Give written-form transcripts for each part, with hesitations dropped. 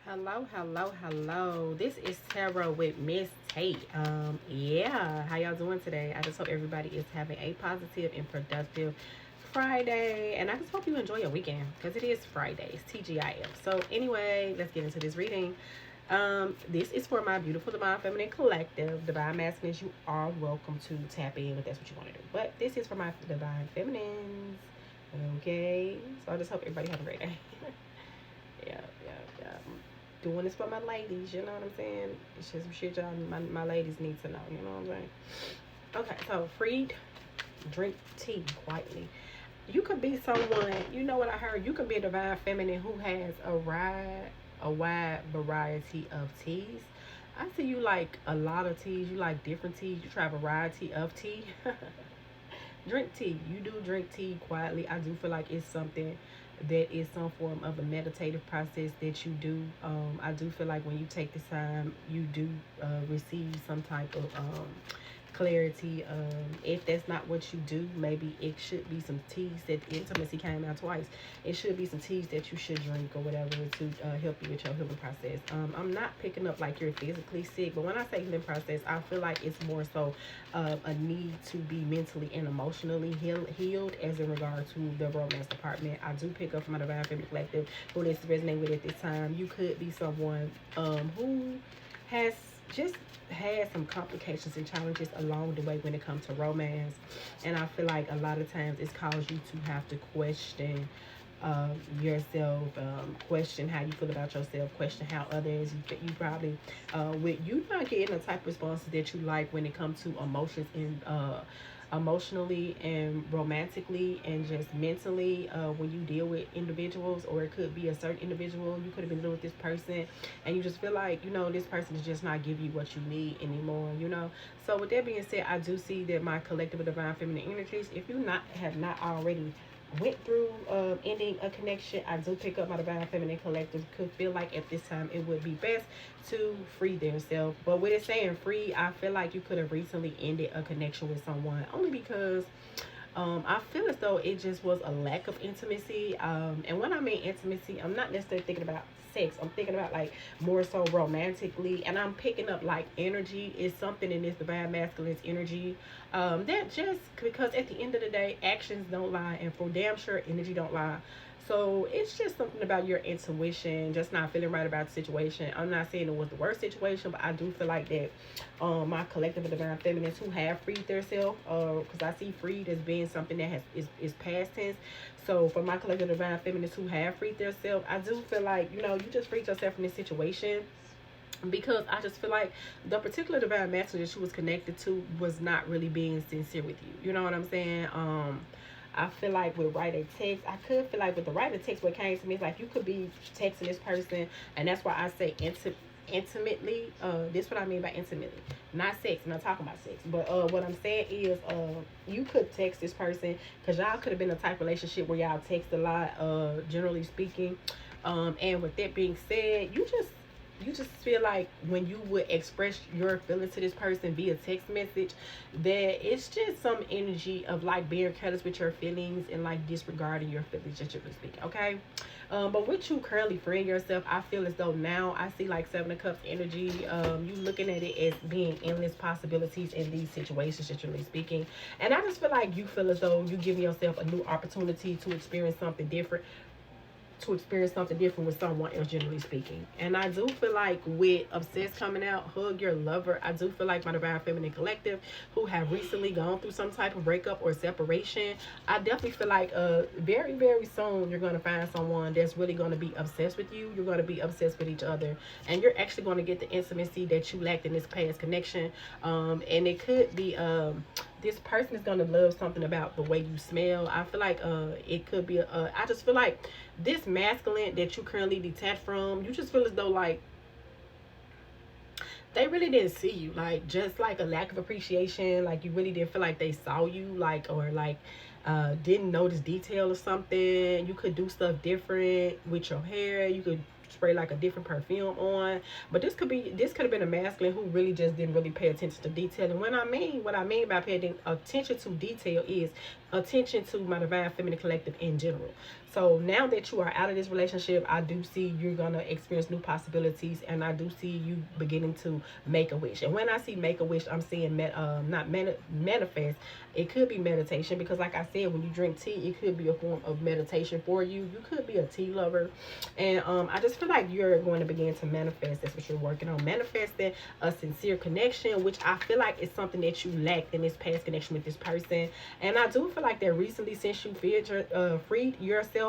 Hello, hello, hello. This is Tarot with Miss Tate. Yeah, how y'all doing today? I just hope everybody is having a positive and productive Friday, and I just hope you enjoy your weekend because it is Fridays, TGIF. So anyway, let's get into this reading. This is for my beautiful Divine Feminine Collective. Divine Masculines, you are welcome to tap in if that's what you want to do. But this is for my Divine Feminines. Okay, so I just hope everybody have a great day. Yeah, yeah. Doing this for my ladies, you know what I'm saying? It's just some shit y'all, my ladies need to know, you know what I'm saying? Okay, so freed, drink tea quietly. You could be someone, you know what I heard? You could be a divine feminine who has a wide variety of teas. I see you like a lot of teas. You like different teas. You try a variety of tea. Drink tea. You do drink tea quietly. I do feel like it's something that is some form of a meditative process that you do. I do feel like when you take this time, you do receive some type of clarity. If that's not what you do, maybe it should be some teas that intimacy came out twice. It should be some teas that you should drink or whatever to help you with your healing process. I'm not picking up like you're physically sick, but when I say healing process, I feel like it's more so a need to be mentally and emotionally healed as in regard to the romance department. I do pick up from my Divine Feminine Collective who this resonate with at this time. You could be someone who has just had some complications and challenges along the way when it comes to romance, and I feel like a lot of times it's caused you to have to question yourself, question how you feel about yourself, question how others you probably with you not getting the type of responses that you like when it comes to emotions and emotionally and romantically and just mentally when you deal with individuals, or it could be a certain individual. You could have been dealing with this person and you just feel like, this person is just not giving you what you need anymore. So with that being said, I do see that my collective of divine feminine energies, if you not have not already went through ending a connection, I do pick up my divine feminine collective could feel like at this time it would be best to free themselves. But with it saying free, I feel like you could have recently ended a connection with someone only because I feel as though it just was a lack of intimacy. And when I mean intimacy, I'm not necessarily thinking about sex. I'm thinking about like more so romantically, and I'm picking up like energy is something in this divine masculine's energy. That just because at the end of the day, actions don't lie, and for damn sure, energy don't lie. So it's just something about your intuition, just not feeling right about the situation. I'm not saying it was the worst situation, but I do feel like that my collective of divine feminines who have freed themselves, because I see freed as being something that is past tense. So for my collective of divine feminines who have freed themselves, I do feel like, you just freed yourself from this situation because I just feel like the particular divine master that she was connected to was not really being sincere with you. You know what I'm saying? I feel like with writing text, I could feel like with the writing text, what came to me is like you could be texting this person, and that's why I say intimately. This what I mean by intimately, not sex. I'm not talking about sex, but what I'm saying is, you could text this person because y'all could have been a type of relationship where y'all text a lot. Generally speaking, and with that being said, you just feel like when you would express your feelings to this person via text message, that it's just some energy of like being careless with your feelings and like disregarding your feelings, just generally speaking. Okay. But with you currently freeing yourself, I feel as though now I see like Seven of Cups energy. You looking at it as being endless possibilities in these situations, generally speaking. And I just feel like you feel as though you giving yourself a new opportunity to experience something different with someone else, generally speaking. And I do feel like with Obsessed coming out, hug your lover, I do feel like my divine feminine collective who have recently gone through some type of breakup or separation, I definitely feel like very, very soon you're going to find someone that's really going to be obsessed with you. You're going to be obsessed with each other, and you're actually going to get the intimacy that you lacked in this past connection. And it could be this person is going to love something about the way you smell. I feel like it could be I just feel like this masculine that you currently detached from, you just feel as though like they really didn't see you, like just like a lack of appreciation, like you really didn't feel like they saw you, like, or like didn't notice detail or something. You could do stuff different with your hair. You could spray like a different perfume on. But this could have been a masculine who really just didn't really pay attention to detail. And what I mean by paying attention to detail is attention to my Divine Feminine Collective in general. So now that you are out of this relationship, I do see you're gonna experience new possibilities, and I do see you beginning to make a wish. And when I see make a wish, I'm seeing manifest. It could be meditation, because like I said, when you drink tea, it could be a form of meditation for you. You could be a tea lover, and I just feel like you're going to begin to manifest. That's what you're working on, manifesting a sincere connection, which I feel like is something that you lacked in this past connection with this person. And I do feel like that recently, since you freed yourself,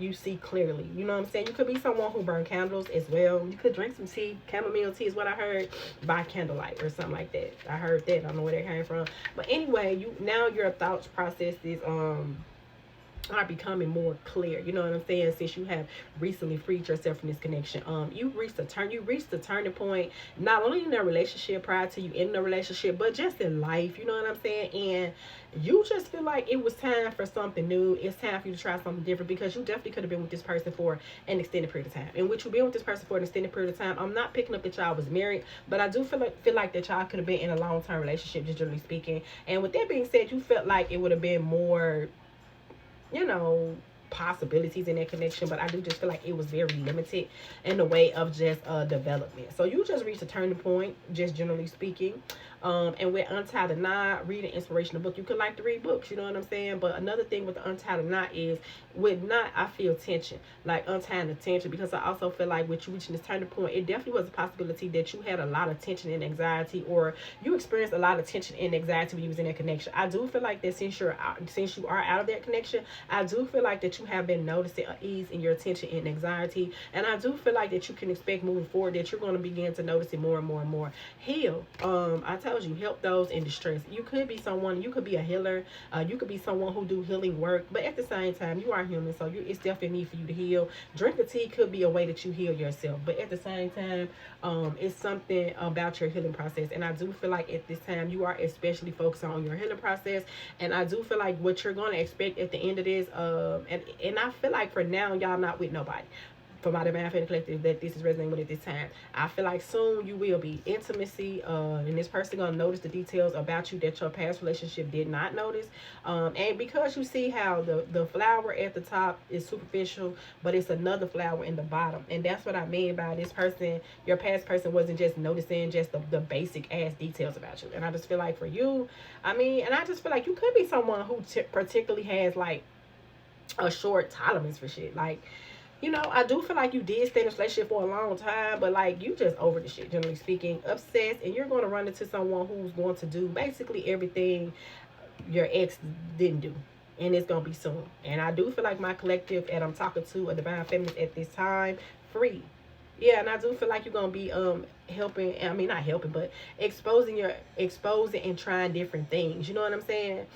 you see clearly. You know what I'm saying? You could be someone who burn candles as well. You could drink some tea. Chamomile tea is what I heard, by candlelight or something like that. I heard that. I don't know where that came from, but anyway, your thoughts processes are becoming more clear. You know what I'm saying? Since you have recently freed yourself from this connection, you reached the turning point, not only in a relationship prior to you in the relationship, but just in life. You know what I'm saying? And you just feel like it was time for something new. It's time for you to try something different, because you definitely could have been with this person for an extended period of time. And with you being with this person for an extended period of time, I'm not picking up that y'all was married, but I do feel like that y'all could have been in a long-term relationship, just generally speaking. And with that being said, you felt like it would have been more, you know, possibilities in that connection, but I do just feel like it was very limited in the way of just development. So you just reached a turning point, just generally speaking. And with Untie the Knot, read an inspirational book. You could like to read books, you know what I'm saying? But another thing with the Untie the Knot is, with Knot, I feel tension, like untying the tension, because I also feel like with you reaching this turning point, it definitely was a possibility that you had a lot of tension and anxiety, or you experienced a lot of tension and anxiety when you was in that connection. I do feel like that since you are out of that connection, I do feel like that you have been noticing an ease in your tension and anxiety, and I do feel like that you can expect moving forward that you're going to begin to notice it more and more and more. Heal. I told you, help those in distress. You could be someone, you could be a healer, you could be someone who do healing work, but at the same time, you are human, so it's definitely need for you to heal. Drink a tea could be a way that you heal yourself, but at the same time, it's something about your healing process. And I do feel like at this time you are especially focused on your healing process, and I do feel like what you're going to expect at the end of this, and I feel like for now y'all not with nobody. For my Divine Feminine Collective, that this is resonating with at this time, I feel like soon you will be intimacy, and this person gonna notice the details about you that your past relationship did not notice, and because you see how the flower at the top is superficial, but it's another flower in the bottom, and that's what I mean by this person. Your past person wasn't just noticing just the basic ass details about you, and I just feel like for you, and I just feel like you could be someone who particularly has like a short tolerance for shit, like. I do feel like you did stay in a relationship for a long time, but like you just over the shit, generally speaking, obsessed, and you're going to run into someone who's going to do basically everything your ex didn't do. And it's going to be soon. And I do feel like my collective, and I'm talking to a Divine Feminist at this time, free. Yeah, and I do feel like you're gonna be helping. Not helping, but exposing and trying different things. You know what I'm saying?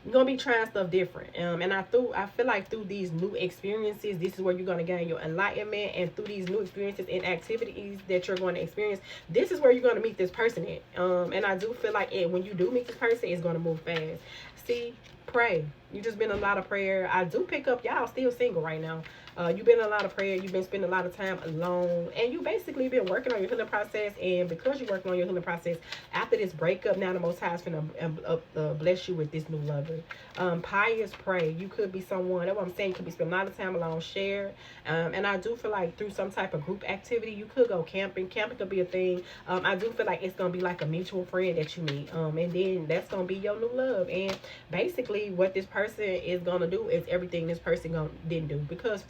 You're gonna be trying stuff different. And I feel like through these new experiences, this is where you're gonna gain your enlightenment. And through these new experiences and activities that you're going to experience, this is where you're gonna meet this person at. And I do feel like when you do meet this person, it's gonna move fast. See, pray. You just been a lot of prayer. I do pick up y'all still single right now. You've been in a lot of prayer. You've been spending a lot of time alone, and you basically been working on your healing process. And because you're working on your healing process, after this breakup, now the Most High is finna bless you with this new lover. Pious pray. You could be someone. That's what I'm saying. You could be spending a lot of time alone. Share. And I do feel like through some type of group activity, you could go camping. Camping could be a thing. I do feel like it's gonna be like a mutual friend that you meet. And then that's gonna be your new love. And basically, what this person is gonna do is everything this person didn't do, because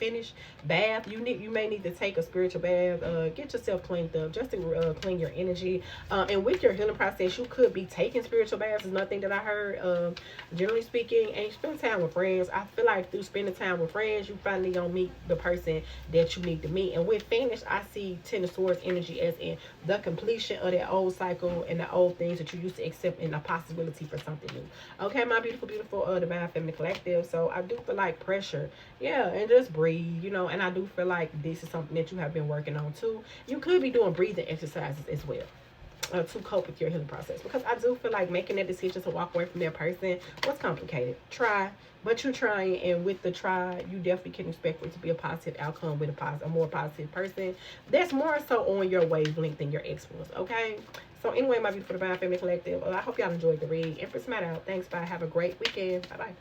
bath, you may need to take a spiritual bath, get yourself cleaned up just to clean your energy, and with your healing process you could be taking spiritual baths. Is nothing that I heard, generally speaking. And you spend time with friends. I feel like through spending time with friends, you finally gonna meet the person that you need to meet. And with finish, I see Ten of Swords energy as in the completion of that old cycle and the old things that you used to accept, and the possibility for something new. Okay, my beautiful Divine Feminine Collective. So I do feel like pressure, and just breathe. And I do feel like this is something that you have been working on too. You could be doing breathing exercises as well, to cope with your healing process, because I do feel like making that decision to walk away from that person was complicated. Try, but you're trying, and with the try, you definitely can expect it to be a positive outcome with a more positive person that's more so on your wavelength than your ex was. Okay. So anyway, my beautiful Divine Feminine Collective, I hope y'all enjoyed the read. Empress Matt out. Thanks. Bye. Have a great weekend. Bye bye.